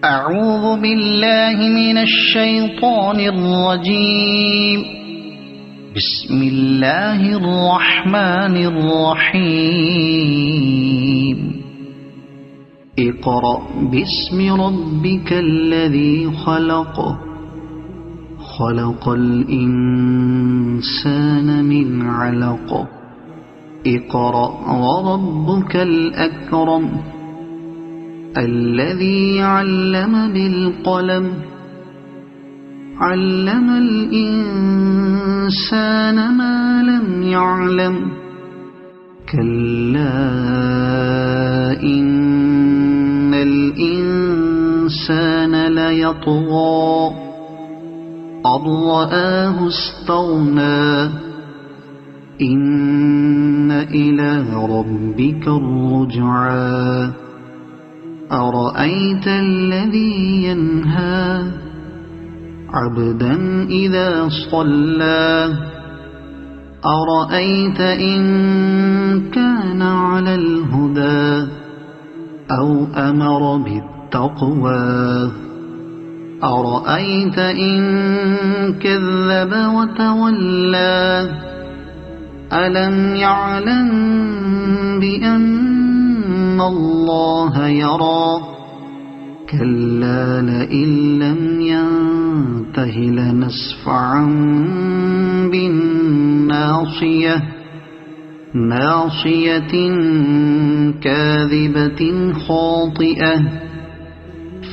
أعوذ بالله من الشيطان الرجيم. بسم الله الرحمن الرحيم. اقرأ باسم ربك الذي خلق. خلق الإنسان من علق. اقرأ وربك الأكرم. الذي علم بالقلم. علم الإنسان ما لم يعلم. كلا إن الإنسان ليطغى أن رآه استغنى. إن إلى ربك الرجعى. أرأيت الذي ينهى عبدا إذا صلى. أرأيت إن كان على الهدى أو أمر بالتقوى. أرأيت إن كذب وتولى. ألم يعلم بأن الله يرى. كلا لئن لم ينته لنسفعا بالناصية. ناصية كاذبة خاطئة.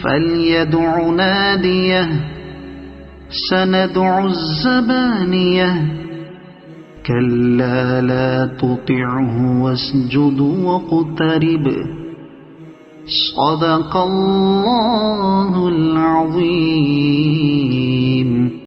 فليدع ناديه. سندع الزبانية. كلا لا تطعه واسجد واقترب. صدق الله العظيم.